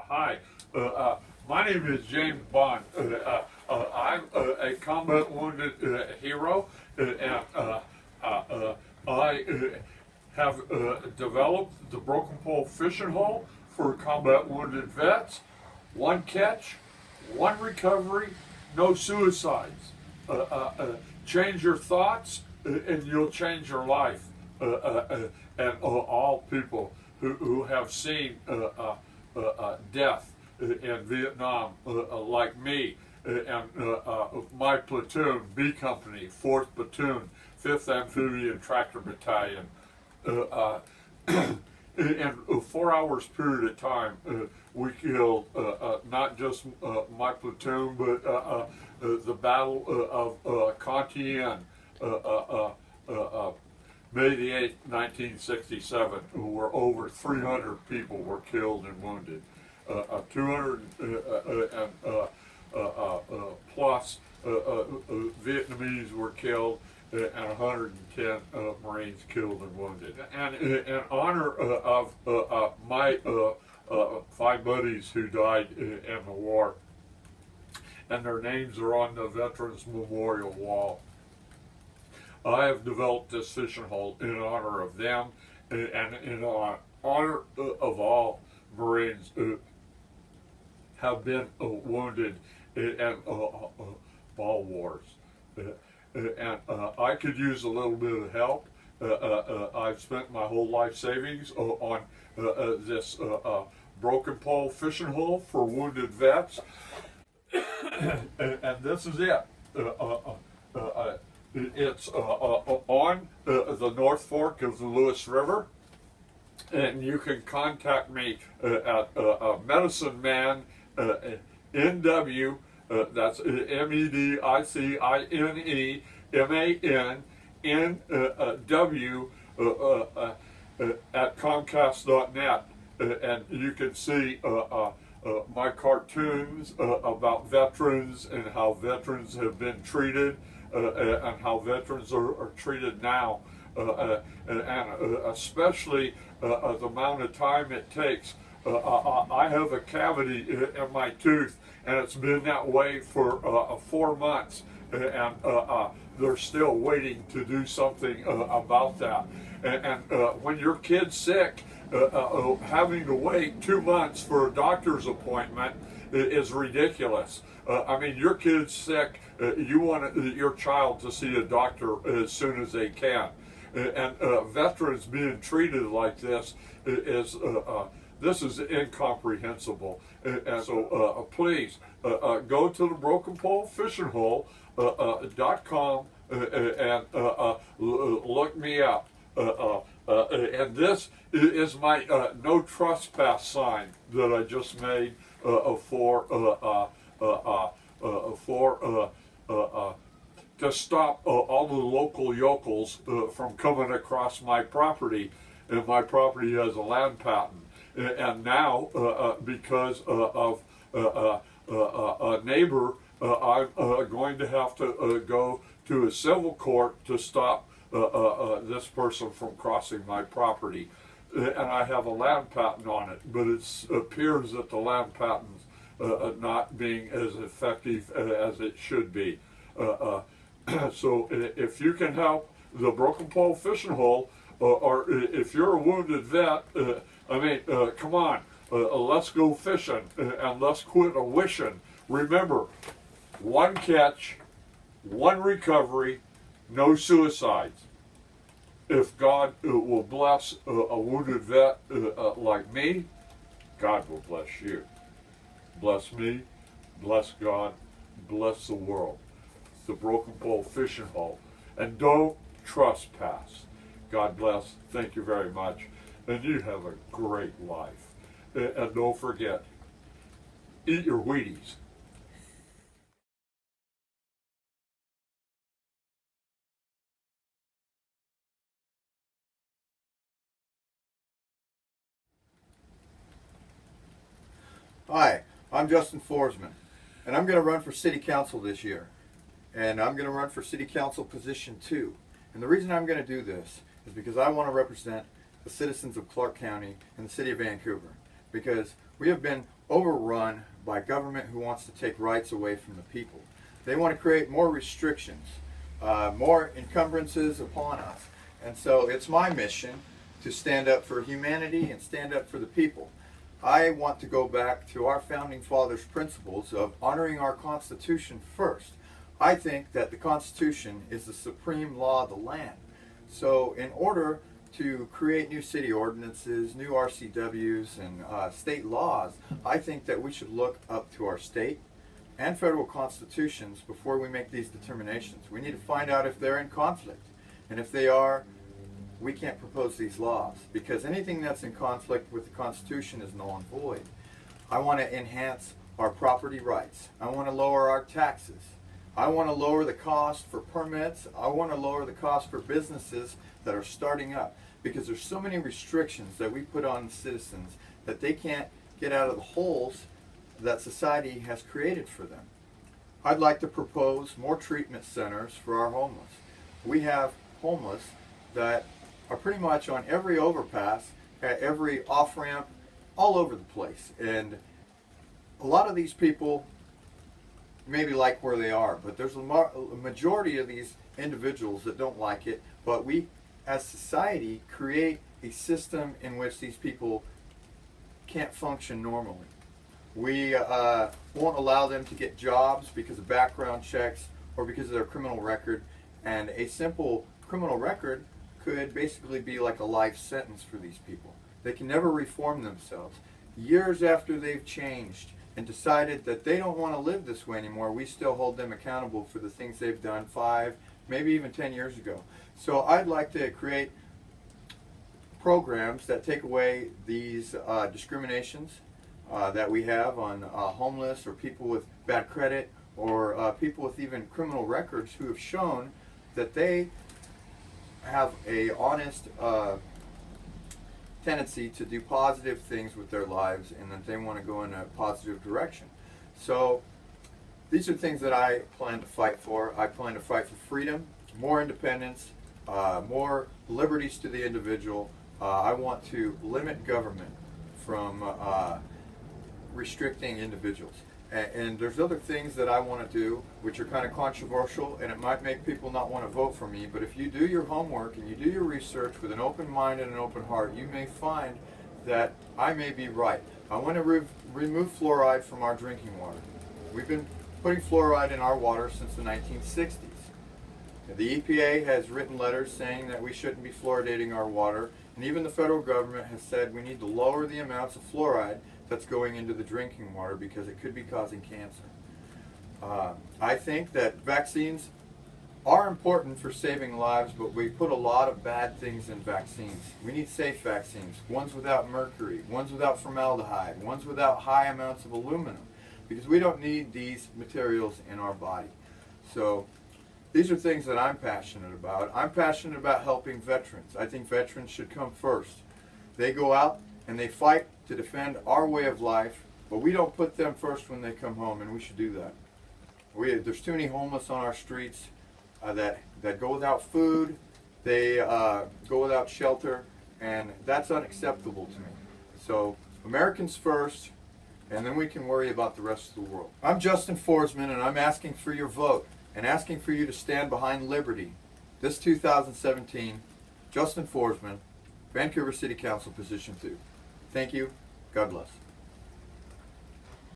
Hi, my name is James Bond. I'm a combat wounded hero, and I have developed the Broken Pole Fishing Hole for combat wounded vets. One catch, one recovery, no suicides. Change your thoughts, and you'll change your life. And all people who have seen death in Vietnam, like me, and my platoon, B Company, 4th Platoon, 5th Amphibian Tractor Battalion, in a 4 hours period of time, we killed not just my platoon, but the Battle of Con Thien, May the 8th, 1967, where over 300 people were killed and wounded. 200 plus Vietnamese were killed, and 110 Marines killed and wounded. And in honor of my 5 buddies who died in the war, and their names are on the Veterans Memorial Wall, I have developed this fishing hole in honor of them and in honor of all Marines who have been wounded in all wars. And I could use a little bit of help. I've spent my whole life savings on this Broken Pole Fishing Hole for wounded vets. And this is it. It's on the North Fork of the Lewis River, and you can contact me at Medicine Man NW. That's MEDICINEMANNW at Comcast.net, and you can see my cartoons about veterans and how veterans have been treated. And how veterans are treated now, and especially the amount of time it takes. I have a cavity in my tooth, and it's been that way for 4 months, and they're still waiting to do something about that. And when your kid's sick, having to wait 2 months for a doctor's appointment is ridiculous. I mean, your kid's sick, you want your child to see a doctor as soon as they can. And veterans being treated like this is incomprehensible. And so please go to the Broken Pole Fishing Hole .com and look me up. And this is my no trespass sign that I just made to stop all the local yokels from coming across my property. And my property has a land patent. And now, because of a neighbor, I'm going to have to go to a civil court to stop this person from crossing my property. And I have a land patent on it, but it appears that the land patent's not being as effective as it should be. So if you can help the Broken Pole Fishing Hole, or if you're a wounded vet, come on, let's go fishing and let's quit wishing. Remember, one catch, one recovery, no suicides. If God will bless a wounded vet like me, God will bless you. Bless me, bless God, bless the world. It's the Broken Pole Fishing Hole. And don't trespass. God bless. Thank you very much. And you have a great life. And don't forget, eat your Wheaties. Hi, I'm Justin Forsman, and I'm going to run for City Council this year. And I'm going to run for City Council position 2. And the reason I'm going to do this is because I want to represent the citizens of Clark County and the City of Vancouver. Because we have been overrun by government who wants to take rights away from the people. They want to create more restrictions, more encumbrances upon us. And so it's my mission to stand up for humanity and stand up for the people. I want to go back to our founding fathers' principles of honoring our Constitution first. I think that the Constitution is the supreme law of the land. So in order to create new city ordinances, new RCWs, and state laws, I think that we should look up to our state and federal constitutions before we make these determinations. We need to find out if they're in conflict. And if they are, we can't propose these laws, because anything that's in conflict with the Constitution is null and void. I want to enhance our property rights. I want to lower our taxes. I want to lower the cost for permits. I want to lower the cost for businesses that are starting up, because there's so many restrictions that we put on citizens that they can't get out of the holes that society has created for them. I'd like to propose more treatment centers for our homeless. We have homeless that are pretty much on every overpass, at every off-ramp, all over the place. And a lot of these people maybe like where they are, but there's a majority of these individuals that don't like it. But we, as society, create a system in which these people can't function normally. We won't allow them to get jobs because of background checks or because of their criminal record. And a simple criminal record could basically be like a life sentence for these people. They can never reform themselves. Years after they've changed and decided that they don't want to live this way anymore, we still hold them accountable for the things they've done 5, maybe even 10 years ago. So I'd like to create programs that take away these discriminations that we have on homeless or people with bad credit or people with even criminal records who have shown that they have a honest tendency to do positive things with their lives and that they want to go in a positive direction. So these are things that I plan to fight for. I plan to fight for freedom, more independence, more liberties to the individual. I want to limit government from restricting individuals. And there's other things that I want to do which are kind of controversial, and it might make people not want to vote for me, but if you do your homework and you do your research with an open mind and an open heart, you may find that I may be right. I want to remove fluoride from our drinking water. We've been putting fluoride in our water since the 1960s. The EPA has written letters saying that we shouldn't be fluoridating our water, and even the federal government has said we need to lower the amounts of fluoride that's going into the drinking water because it could be causing cancer. I think that vaccines are important for saving lives, but we put a lot of bad things in vaccines. We need safe vaccines, ones without mercury, ones without formaldehyde, ones without high amounts of aluminum, because we don't need these materials in our body. So these are things that I'm passionate about. I'm passionate about helping veterans. I think veterans should come first. They go out and they fight to defend our way of life, but we don't put them first when they come home, and we should do that. There's too many homeless on our streets that go without food, they go without shelter, and that's unacceptable to me. So Americans first, and then we can worry about the rest of the world. I'm Justin Forsman, and I'm asking for your vote and asking for you to stand behind liberty. This 2017, Justin Forsman, Vancouver City Council, Position 2. Thank you. God bless.